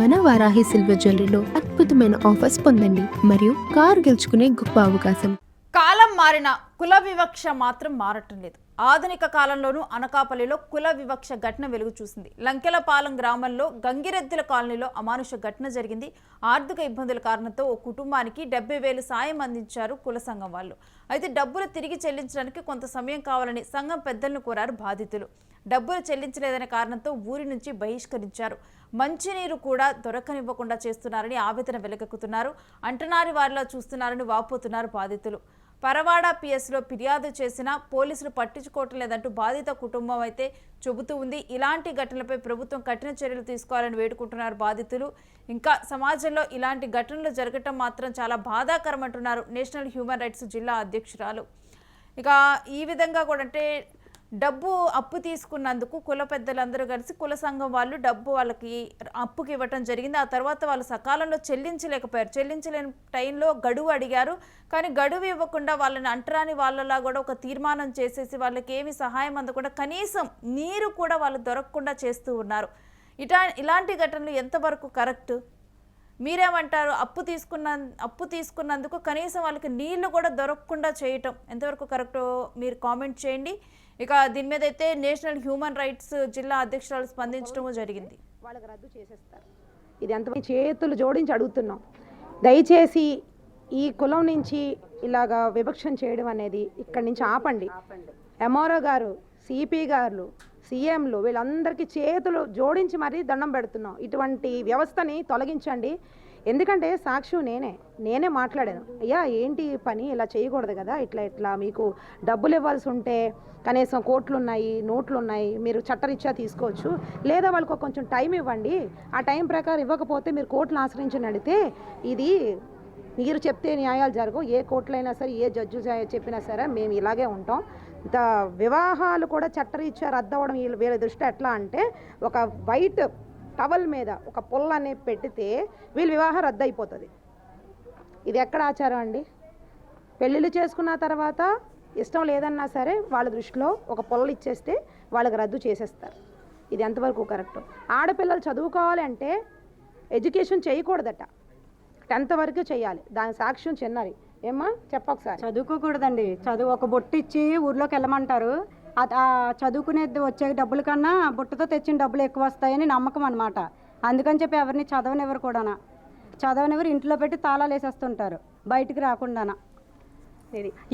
మన వారాహి సిల్వర్ జ్యువెలరీలో అద్భుతమైన ఆఫర్స్ పొందండి మరియు కారు గెలుచుకునే గొప్ప అవకాశం. కాలం మారిన కుల వివక్ష మాత్రం మారటం లేదు. ఆధునిక కాలంలోనూ అనకాపల్లిలో కుల వివక్ష ఘటన వెలుగు చూసింది. లంకెలపాలెం గ్రామంలో గంగిరెద్దుల కాలనీలో అమానుష ఘటన జరిగింది. ఆర్థిక ఇబ్బందుల కారణంతో ఓ కుటుంబానికి 70,000 సాయం అందించారు కుల సంఘం వాళ్ళు. అయితే డబ్బులు తిరిగి చెల్లించడానికి కొంత సమయం కావాలని సంఘం పెద్దలను కోరారు బాధితులు. డబ్బులు చెల్లించలేదనే కారణంతో ఊరి నుంచి బహిష్కరించారు. మంచినీరు కూడా దొరకనివ్వకుండా చేస్తున్నారని ఆవేదన వెలగక్కుతున్నారు. అంటనారి వారిలా చూస్తున్నారని వాపోతున్నారు బాధితులు. పరవాడ పిఎస్లో ఫిర్యాదు చేసినా పోలీసులు పట్టించుకోవటం లేదంటూ బాధిత కుటుంబం అయితే చెబుతూ ఉంది. ఇలాంటి ఘటనలపై ప్రభుత్వం కఠిన చర్యలు తీసుకోవాలని వేడుకుంటున్నారు బాధితులు. ఇంకా సమాజంలో ఇలాంటి ఘటనలు జరగటం మాత్రం చాలా బాధాకరం అంటున్నారు నేషనల్ హ్యూమన్ రైట్స్ జిల్లా అధ్యక్షురాలు. ఇక ఈ విధంగా కూడా అంటే డబ్బు అప్పు తీసుకున్నందుకు కుల పెద్దలందరూ కలిసి కుల సంఘం వాళ్ళు డబ్బు వాళ్ళకి అప్పుకి ఇవ్వటం జరిగింది. ఆ తర్వాత వాళ్ళు సకాలంలో చెల్లించలేకపోయారు. చెల్లించలేని టైంలో గడువు అడిగారు. కానీ గడువు ఇవ్వకుండా వాళ్ళని అంటరాని వాళ్ళలా కూడా ఒక తీర్మానం చేసేసి వాళ్ళకి ఏమి సహాయం అందకుండా కనీసం నీరు కూడా వాళ్ళు దొరకకుండా చేస్తూ ఉన్నారు. ఇలాంటి ఘటనలు ఎంతవరకు కరెక్ట్? మీరేమంటారు? అప్పు తీసుకున్నందుకు కనీసం వాళ్ళకి నీళ్లు కూడా దొరకకుండా చేయటం ఎంతవరకు కరెక్టో మీరు కామెంట్ చేయండి. ఇక దీని మీద అయితే నేషనల్ హ్యూమన్ రైట్స్ జిల్లా అధ్యక్షురాలు స్పందించడం జరిగింది. వాళ్ళకి రద్దు చేసేస్తారు. ఇది ఎంత చేతులు జోడించి అడుగుతున్నాం. దయచేసి ఈ కులం నుంచి ఇలాగా వివక్షణ చేయడం అనేది ఇక్కడి నుంచి ఆపండి. ఎంఆర్ఓ గారు, సిపి గారు, సీఎంలు వీళ్ళందరికీ చేతులు జోడించి మరీ దండం పెడుతున్నాం. ఇటువంటి వ్యవస్థని తొలగించండి. ఎందుకంటే సాక్షి నేనే మాట్లాడాను. అయ్యా ఏంటి పని, ఇలా చేయకూడదు కదా, ఇట్లా మీకు డబ్బులు ఇవ్వాల్సి ఉంటే కనీసం కోట్లు ఉన్నాయి, నోట్లు ఉన్నాయి, మీరు చట్టరీత్యా తీసుకోవచ్చు, లేదా వాళ్ళకు కొంచెం టైం ఇవ్వండి. ఆ టైం ప్రకారం ఇవ్వకపోతే మీరు కోర్టును ఆశ్రయించని అడిగితే ఇది మీరు చెప్తే న్యాయాలు జరగవు. ఏ కోర్టులైనా సరే, ఏ జడ్జి చెప్పినా సరే మేము ఇలాగే ఉంటాం. వివాహాలు కూడా చట్టరీత్యా రద్దవడం వీళ్ళ దృష్టి ఎట్లా అంటే ఒక వైట్ టవల్ మీద ఒక పుల్ల అనేది పెడితే వీళ్ళ వివాహం రద్దు అయిపోతుంది. ఇది ఎక్కడ ఆచారం అండి? పెళ్ళిళ్ళు చేసుకున్న తర్వాత ఇష్టం లేదన్నా సరే వాళ్ళ దృష్టిలో ఒక పుల్ల ఇచ్చేస్తే వాళ్ళకి రద్దు చేసేస్తారు. ఇది ఎంతవరకు కరెక్ట్? ఆడపిల్లలు చదువుకోవాలి అంటే ఎడ్యుకేషన్ చేయకూడదట, 10th వరకు చేయాలి. దాని సాక్ష్యం చిన్నది. ఏమ్మా చెప్పొకసారి. చదువుకోకూడదండి. ఒక బొట్టు ఇచ్చి ఊర్లోకి వెళ్ళమంటారు. ఆ చదువుకునేది వచ్చే డబ్బుల కన్నా బుట్టతో తెచ్చిన డబ్బులు ఎక్కువ వస్తాయని నమ్మకం అనమాట. అందుకని చెప్పి ఎవరిని చదవనివ్వరు కూడానా. చదవనివ్వరు, ఇంట్లో పెట్టి తాళాలు వేసేస్తుంటారు బయటికి రాకుండానా.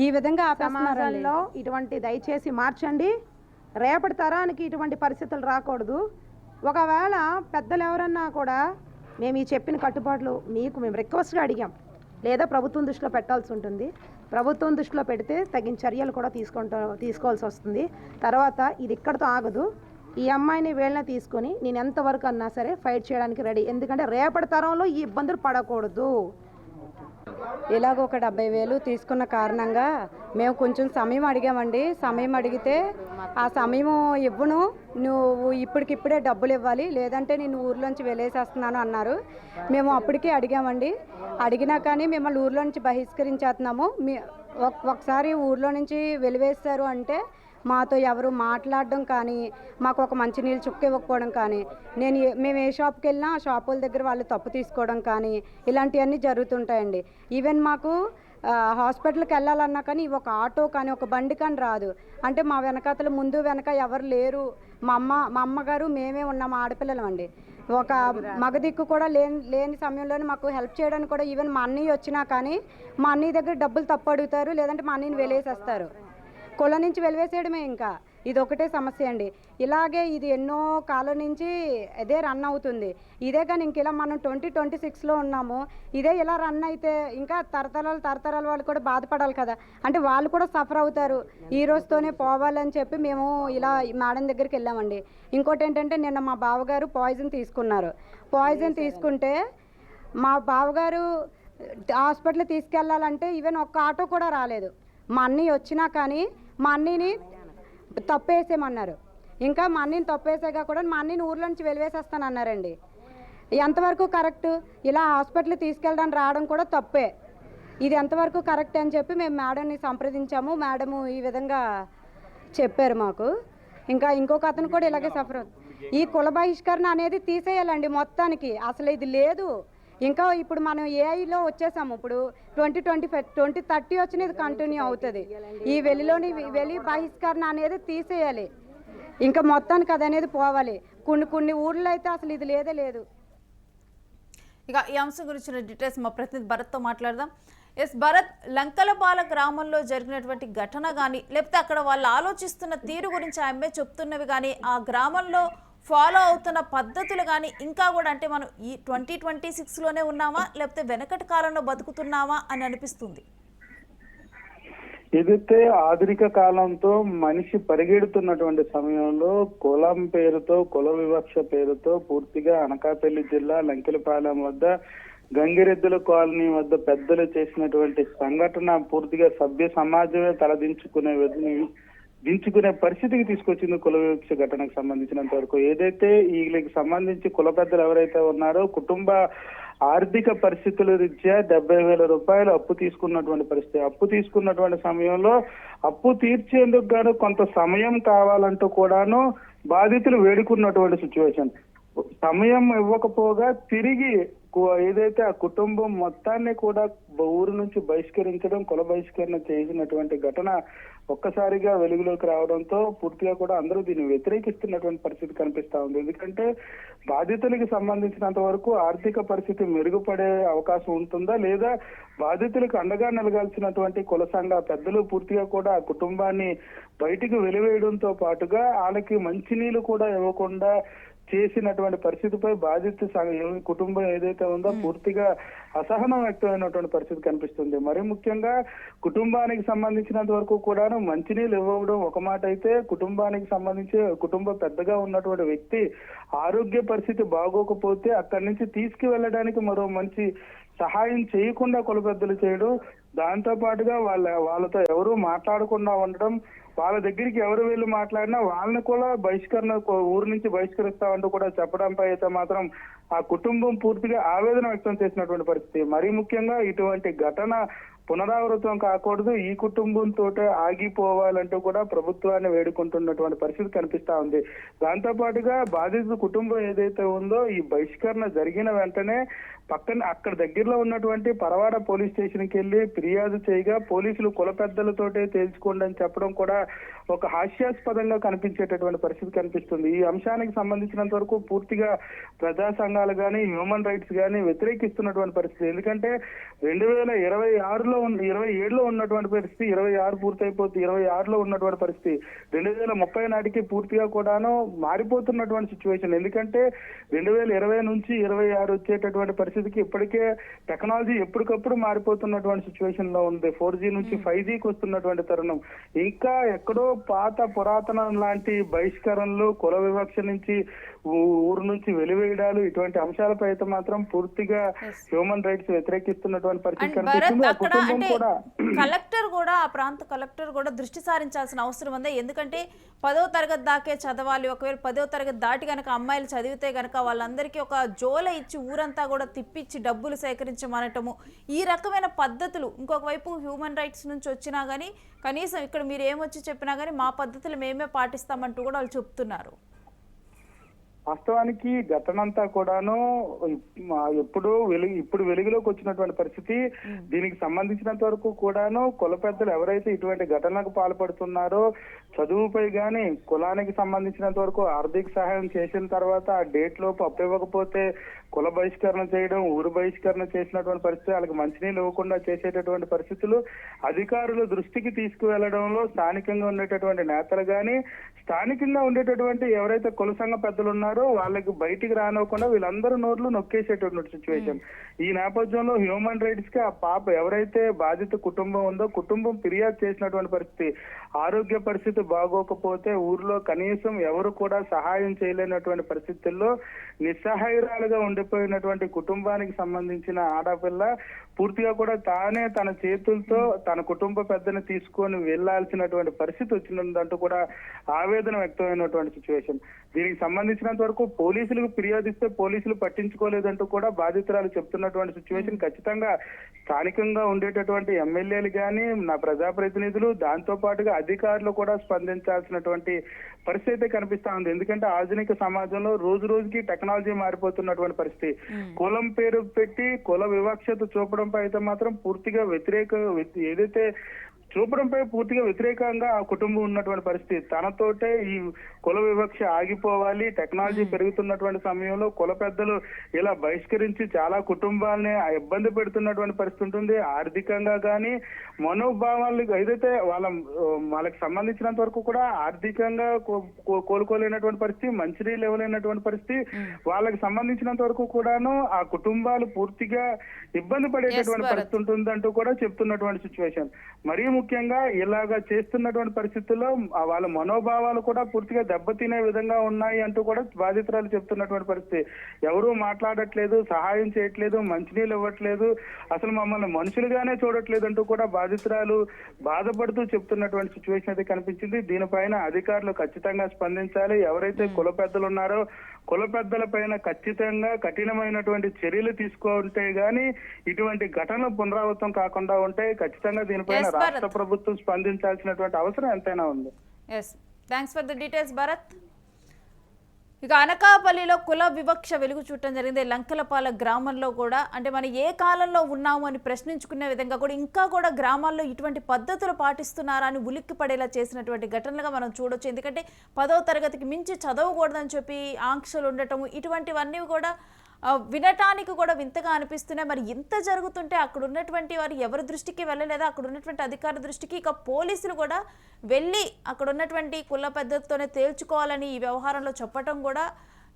ఈ విధంగా సమాజంలో ఇటువంటి దయచేసి మార్చండి. రేపటి తరానికి ఇటువంటి పరిస్థితులు రాకూడదు. ఒకవేళ పెద్దలు ఎవరన్నా కూడా మేము ఈ చెప్పిన కట్టుబాట్లు మేము రిక్వెస్ట్గా అడిగాం, లేదా ప్రభుత్వం దృష్టిలో పెట్టాల్సి ఉంటుంది. ప్రభుత్వం దృష్టిలో పెడితే తగిన చర్యలు కూడా తీసుకోవాల్సి వస్తుంది. తర్వాత ఇది ఇక్కడితో ఆగదు. ఈ అమ్మాయిని వీళ్ళని తీసుకొని నేను ఎంతవరకు అన్నా సరే ఫైట్ చేయడానికి రెడీ. ఎందుకంటే రేపటి తరంలో ఈ ఇబ్బందులు పడకూడదు. ఇలాగ ఒక 70,000 తీసుకున్న కారణంగా మేము కొంచెం సమయం అడిగామండి. సమయం అడిగితే ఆ సమయం ఇవ్వను, నువ్వు ఇప్పటికిప్పుడే డబ్బులు ఇవ్వాలి, లేదంటే నేను ఊర్లోంచి వెలేసేస్తున్నాను అన్నారు. మేము అప్పటికే అడిగామండి. అడిగినా కానీ మిమ్మల్ని ఊర్లో నుంచి బహిష్కరించేస్తున్నాము, ఒకసారి ఊర్లో నుంచి వెలివేస్తారు అంటే మాతో ఎవరు మాట్లాడడం కానీ, మాకు ఒక మంచినీళ్ళు చుక్క ఇవ్వకపోవడం కానీ, మేము ఏ షాప్కి వెళ్ళినా ఆ షాపుల దగ్గర వాళ్ళు తప్పు తీసుకోవడం కానీ ఇలాంటివన్నీ జరుగుతుంటాయండి. ఈవెన్ మాకు హాస్పిటల్కి వెళ్ళాలన్నా కానీ ఒక ఆటో కానీ ఒక బండి కానీ రాదు. అంటే మా వెనకాతలు ముందు వెనక ఎవరు లేరు. మా అమ్మగారు మేమే ఉన్నాము, ఆడపిల్లలం అండి. ఒక మగదిక్కు కూడా లేని సమయంలోనే మాకు హెల్ప్ చేయడానికి కూడా ఈవెన్ మా అన్నయ్య వచ్చినా కానీ మా అన్నయ్య దగ్గర డబ్బులు తప్పు అడుగుతారు, లేదంటే మా అన్నయ్యని వెలేసేస్తారు. కుల నుంచి వెలివేసేయడమే. ఇంకా ఇది ఒకటే సమస్య అండి. ఇలాగే ఇది ఎన్నో కాలం నుంచి ఇదే రన్ అవుతుంది. ఇదే కానీ ఇంక ఇలా మనం 2026లో ఉన్నాము. ఇదే ఇలా రన్ అయితే ఇంకా తరతరాల వాళ్ళు కూడా బాధపడాలి కదా. అంటే వాళ్ళు కూడా సఫర్ అవుతారు. ఈ రోజుతోనే పోవాలని చెప్పి మేము ఇలా మేడం దగ్గరికి వెళ్ళామండి. ఇంకోటి ఏంటంటే నిన్న మా బావగారు పాయిజన్ తీసుకున్నారు. పాయిజన్ తీసుకుంటే మా బావగారు హాస్పిటల్ తీసుకెళ్ళాలంటే ఈవెన్ ఒక్క ఆటో కూడా రాలేదు. మా అన్నయ్య వచ్చినా కానీ మా అన్నయ్యని తప్పేసేమన్నారు. ఇంకా మా అన్నయ్యని తప్పేసాక కూడా మా అన్నయ్యని ఊర్లో నుంచి వెలివేసేస్తానన్నారండి. ఎంతవరకు కరెక్ట్? ఇలా హాస్పిటల్ తీసుకెళ్ళడానికి రావడం కూడా తప్పే. ఇది ఎంతవరకు కరెక్ట్ అని చెప్పి మేము మేడంని సంప్రదించాము. మేడము ఈ విధంగా చెప్పారు మాకు. ఇంకా ఇంకొక అతను కూడా ఇలాగే సఫర్ ఈ కుల బహిష్కరణ అనేది తీసేయాలండి మొత్తానికి. అసలు ఇది లేదు. ఇంకా ఇప్పుడు మనం ఏఐలో వచ్చేసాము. ఇప్పుడు 2025 2030 వచ్చిన ఇది కంటిన్యూ అవుతుంది. ఈ వెలి బహిష్కరణ అనేది తీసేయాలి. ఇంకా మొత్తానికి అది అనేది పోవాలి. కొన్ని ఊర్లో అయితే అసలు ఇది లేదే లేదు. ఇక ఈ అంశం గురించిన డీటెయిల్స్ మా ప్రతినిధి భరత్తో మాట్లాడదాం. ఎస్ భరత్, లంకలపాల గ్రామంలో జరిగినటువంటి ఘటన కానీ లేకపోతే అక్కడ వాళ్ళు ఆలోచిస్తున్న తీరు గురించి ఆమె చెప్తున్నవి కానీ ఆ గ్రామంలో ఫాలో అవుతున్న పద్ధతులు కానీ ఇంకా కూడా అంటే మనం ఈ 2026లోనే ఉన్నామా లేకపోతే వెనకటి కాలంలో బతుకుతున్నామా అని అనిపిస్తుంది. ఏదైతే ఆధునిక కాలంతో మనిషి పరిగెడుతున్నటువంటి సమయంలో కులం పేరుతో, కుల వివక్ష పేరుతో పూర్తిగా అనకాపల్లి జిల్లా లంకెలపాలెం వద్ద గంగిరెద్దుల కాలనీ వద్ద పెద్దలు చేసినటువంటి సంఘటన పూర్తిగా సభ్య సమాజమే దించుకునే పరిస్థితికి తీసుకొచ్చింది కుల వివక్ష ఘటనకు సంబంధించినంత వరకు. ఏదైతే వీళ్ళకి సంబంధించి కుల పెద్దలు ఎవరైతే ఉన్నారో కుటుంబ ఆర్థిక పరిస్థితుల రీత్యా 70,000 రూపాయలు అప్పు తీసుకున్నటువంటి పరిస్థితి. అప్పు తీసుకున్నటువంటి సమయంలో అప్పు తీర్చేందుకు గాను కొంత సమయం కావాలంటూ కూడాను బాధితులు వేడుకున్నటువంటి సిచ్యువేషన్. సమయం ఇవ్వకపోగా తిరిగి ఏదైతే ఆ కుటుంబం మొత్తాన్ని కూడా ఊరు నుంచి బహిష్కరించడం, కుల బహిష్కరణ చేసినటువంటి ఘటన ఒక్కసారిగా వెలుగులోకి రావడంతో పూర్తిగా కూడా అందరూ దీన్ని వ్యతిరేకిస్తున్నటువంటి పరిస్థితి కనిపిస్తా ఉంది. ఎందుకంటే బాధితులకి సంబంధించినంత వరకు ఆర్థిక పరిస్థితి మెరుగుపడే అవకాశం ఉంటుందా, లేదా బాధితులకు అండగా నిలగాల్సినటువంటి కుల సంఘ పెద్దలు పూర్తిగా కూడా ఆ కుటుంబాన్ని బయటికి వెలివేయడంతో పాటుగా వాళ్ళకి మంచినీళ్ళు కూడా ఇవ్వకుండా చేసినటువంటి పరిస్థితిపై బాధిత కుటుంబం ఏదైతే ఉందో పూర్తిగా అసహనం వ్యక్తమైనటువంటి పరిస్థితి కనిపిస్తుంది. మరి ముఖ్యంగా కుటుంబానికి సంబంధించినంత వరకు కూడాను మంచినీళ్ళు ఇవ్వడం ఒక మాట అయితే, కుటుంబానికి సంబంధించి కుటుంబ పెద్దగా ఉన్నటువంటి వ్యక్తి ఆరోగ్య పరిస్థితి బాగోకపోతే అక్కడి నుంచి తీసుకువెళ్ళడానికి మరో మంచి సహాయం చేయకుండా కుల పెద్దలు చేయడం, దాంతో పాటుగా వాళ్ళతో ఎవరు మాట్లాడకుండా ఉండడం, వాళ్ళ దగ్గరికి ఎవరు వెళ్ళి మాట్లాడినా వాళ్ళని కూడా ఊరు నుంచి బహిష్కరిస్తామంటూ కూడా చెప్పడంపై అయితే మాత్రం ఆ కుటుంబం పూర్తిగా ఆవేదన వ్యక్తం చేసినటువంటి పరిస్థితి. మరీ ముఖ్యంగా ఇటువంటి ఘటన పునరావృతం కాకూడదు, ఈ కుటుంబంతో ఆగిపోవాలంటూ కూడా ప్రభుత్వాన్ని వేడుకుంటున్నటువంటి పరిస్థితి కనిపిస్తా ఉంది. దాంతో పాటుగా బాధిత కుటుంబం ఏదైతే ఉందో ఈ బహిష్కరణ జరిగిన వెంటనే పక్కన అక్కడ దగ్గరలో ఉన్నటువంటి పరవాడ పోలీస్ స్టేషన్కి వెళ్ళి ఫిర్యాదు చేయగా పోలీసులు కుల పెద్దలతోటే తేల్చుకోండి అని చెప్పడం కూడా ఒక హాస్యాస్పదంగా కనిపించేటటువంటి పరిస్థితి కనిపిస్తుంది. ఈ అంశానికి సంబంధించినంత వరకు పూర్తిగా ప్రజా సంఘాలు కానీ హ్యూమన్ రైట్స్ కానీ వ్యతిరేకిస్తున్నటువంటి పరిస్థితి. ఎందుకంటే 2027లో ఉన్నటువంటి పరిస్థితి 26 పూర్తయిపోతుంది, 26లో ఉన్నటువంటి పరిస్థితి 2030 నాటికి పూర్తిగా కూడాను మారిపోతున్నటువంటి సిచ్యువేషన్. ఎందుకంటే 2020 నుంచి 26 వచ్చేటటువంటి పరిస్థితికి ఇప్పటికే టెక్నాలజీ ఎప్పటికప్పుడు మారిపోతున్నటువంటి సిచ్యువేషన్ లో ఉంది. 4G నుంచి 5Gకి వస్తున్నటువంటి తరుణం. ఇంకా ఎక్కడో పాత పురాతన లాంటి బహిష్కరణలు, కుల వివక్ష నుంచి ఊరు నుంచి వెలివేయడాలు, ఇటువంటి అంశాలపై అయితే మాత్రం పూర్తిగా హ్యూమన్ రైట్స్ వ్యతిరేకిస్తున్నటువంటి పరిస్థితి కనిపిస్తుంది. ఆ కుటుంబం కూడా కలెక్టర్ కూడా ఆ ప్రాంత కలెక్టర్ కూడా దృష్టి సారించాల్సిన అవసరం ఉంది. ఎందుకంటే 10వ తరగతి దాకే చదవాలి. ఒకవేళ 10వ తరగతి దాటి గనక అమ్మాయిలు చదివితే గనక వాళ్ళందరికీ ఒక జోల ఇచ్చి ఊరంతా కూడా తిప్పించి డబ్బులు సేకరించమనటము, ఈ రకమైన పద్ధతులు ఇంకొక వైపు హ్యూమన్ రైట్స్ నుంచి వచ్చినా కానీ కనీసం ఇక్కడ మీరు ఏమొచ్చి చెప్పినా కానీ మా పద్ధతులు మేమే పాటిస్తామంటూ కూడా వాళ్ళు చెప్తున్నారు. వాస్తవానికి ఘటనంతా కూడాను ఇప్పుడు వెలుగులోకి వచ్చినటువంటి పరిస్థితి. దీనికి సంబంధించినంత వరకు కూడాను కుల పెద్దలు ఎవరైతే ఇటువంటి ఘటనలకు పాల్పడుతున్నారో చదువుపై గాని కులానికి సంబంధించినంత వరకు ఆర్థిక సహాయం చేసిన తర్వాత ఆ డేట్ లోపు అప్పివ్వకపోతే కుల బహిష్కరణ చేయడం, ఊరు బహిష్కరణ చేసినటువంటి పరిస్థితి, వాళ్ళకి మంచినీళ్ళు ఇవ్వకుండా చేసేటటువంటి పరిస్థితులు అధికారుల దృష్టికి తీసుకువెళ్లడంలో స్థానికంగా ఉండేటటువంటి నేతలు గాని, స్థానికంగా ఉండేటటువంటి ఎవరైతే కుల సంఘ పెద్దలు ఉన్నారో వాళ్ళకి బయటికి రానివ్వకుండా వీళ్ళందరూ నోర్లు నొక్కేసేటటువంటి సిచ్యువేషన్. ఈ నేపథ్యంలో హ్యూమన్ రైట్స్ కి ఆ పాప ఎవరైతే బాధిత కుటుంబం ఉందో కుటుంబం ఫిర్యాదు చేసినటువంటి పరిస్థితి. ఆరోగ్య పరిస్థితి బాగోకపోతే ఊర్లో కనీసం ఎవరు కూడా సహాయం చేయలేనటువంటి పరిస్థితుల్లో నిస్సహాయురాలుగా ఉండిపోయినటువంటి కుటుంబానికి సంబంధించిన ఆడపిల్ల పూర్తిగా కూడా తానే తన చేతులతో తన కుటుంబ పెద్దని తీసుకొని వెళ్లాల్సినటువంటి పరిస్థితి వచ్చిందంటూ కూడా ఆవేదన వ్యక్తమైనటువంటి సిచ్యువేషన్. దీనికి సంబంధించినంత వరకు పోలీసులకు ఫిర్యాదు ఇస్తే పోలీసులు పట్టించుకోలేదంటూ కూడా బాధితురాలు చెప్తున్నటువంటి సిచ్యువేషన్ ఖచ్చితంగా స్థానికంగా ఉండేటటువంటి ఎమ్మెల్యేలు కానీ నా ప్రజాప్రతినిధులు దాంతో పాటుగా అధికారులు కూడా స్పందించాల్సినటువంటి పరిస్థితి కనిపిస్తా ఉంది. ఎందుకంటే ఆధునిక సమాజంలో రోజు రోజుకి టెక్నాలజీ మారిపోతున్నటువంటి పరిస్థితి. కులం పేరు పెట్టి కుల వివక్షత చూపడంపై అయితే మాత్రం పూర్తిగా ఏదైతే చూపడంపై పూర్తిగా వ్యతిరేకంగా ఆ కుటుంబం ఉన్నటువంటి పరిస్థితి. తనతోటే ఈ కుల వివక్ష ఆగిపోవాలి, టెక్నాలజీ పెరుగుతున్నటువంటి సమయంలో కుల పెద్దలు ఇలా బహిష్కరించి చాలా కుటుంబాలని ఇబ్బంది పెడుతున్నటువంటి పరిస్థితి ఉంటుంది. ఆర్థికంగా కానీ మనోభావాలు ఏదైతే వాళ్ళకి సంబంధించినంత వరకు కూడా ఆర్థికంగా కోలుకోలేనటువంటి పరిస్థితి, మంచినీళ్ళు ఇవ్వలేనటువంటి పరిస్థితి, వాళ్ళకి సంబంధించినంత వరకు కూడాను ఆ కుటుంబాలు పూర్తిగా ఇబ్బంది పడేటటువంటి పరిస్థితి ఉంటుందంటూ కూడా చెప్తున్నటువంటి సిచ్యువేషన్. మరీ ముఖ్యంగా ఇలాగా చేస్తున్నటువంటి పరిస్థితుల్లో వాళ్ళ మనోభావాలు కూడా పూర్తిగా దెబ్బతినే విధంగా ఉన్నాయి అంటూ కూడా బాధితురాలు చెప్తున్నటువంటి పరిస్థితి. ఎవరూ మాట్లాడట్లేదు, సహాయం చేయట్లేదు, మంచినీళ్ళు ఇవ్వట్లేదు, అసలు మమ్మల్ని మనుషులుగానే చూడట్లేదు అంటూ కూడా బాధితురాలు బాధపడుతూ చెప్తున్నటువంటి సిచ్యువేషన్ అయితే కనిపించింది. దీనిపైన అధికారులు ఖచ్చితంగా స్పందించాలి. ఎవరైతే కుల పెద్దలు ఉన్నారో కుల పెద్దల పైన ఖచ్చితంగా కఠినమైనటువంటి చర్యలు తీసుకుంటే గానీ ఇటువంటి ఘటనలు పునరావృతం కాకుండా ఉంటే ఖచ్చితంగా దీనిపైన రాష్ట్ర ప్రభుత్వం స్పందించాల్సినటువంటి అవసరం ఎంతైనా ఉంది. Thanks for the details Bharat. ఇక అనకాపల్లిలో కుల వివక్ష వెలుగు చూడటం జరిగింది. లంకలపాల గ్రామంలో కూడా అంటే మనం ఏ కాలంలో ఉన్నాము అని ప్రశ్నించుకునే విధంగా కూడా ఇంకా కూడా గ్రామాల్లో ఇటువంటి పద్ధతులు పాటిస్తున్నారా అని ఉలిక్కి పడేలా చేసినటువంటి ఘటనలుగా మనం చూడొచ్చు. ఎందుకంటే 10వ తరగతికి మించి చదవకూడదని చెప్పి ఆంక్షలు ఉండటము, ఇటువంటివన్నీ కూడా వినటానికి కూడా వింతగా అనిపిస్తున్నాయి. మరి ఇంత జరుగుతుంటే అక్కడ ఉన్నటువంటి వారు ఎవరి దృష్టికి వెళ్ళలేదా, అక్కడ ఉన్నటువంటి అధికారుల దృష్టికి? ఇక పోలీసులు కూడా వెళ్ళి అక్కడ ఉన్నటువంటి కుల పెద్దతోనే తేల్చుకోవాలని ఈ వ్యవహారంలో చెప్పటం కూడా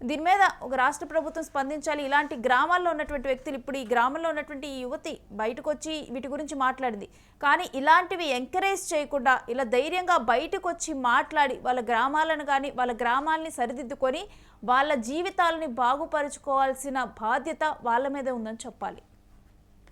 దీని మీద ఒక రాష్ట్ర ప్రభుత్వం స్పందించాలి. ఇలాంటి గ్రామాల్లో ఉన్నటువంటి వ్యక్తులు, ఇప్పుడు ఈ గ్రామంలో ఉన్నటువంటి ఈ యువతి బయటకు వచ్చి వీటి గురించి మాట్లాడింది, కానీ ఇలాంటివి ఎంకరేజ్ చేయకుండా ఇలా ధైర్యంగా బయటకు వచ్చి మాట్లాడి వాళ్ళ గ్రామాలను కానీ వాళ్ళ గ్రామాలని సరిదిద్దుకొని వాళ్ళ జీవితాలని బాగుపరుచుకోవాల్సిన బాధ్యత వాళ్ళ మీదే ఉందని చెప్పాలి.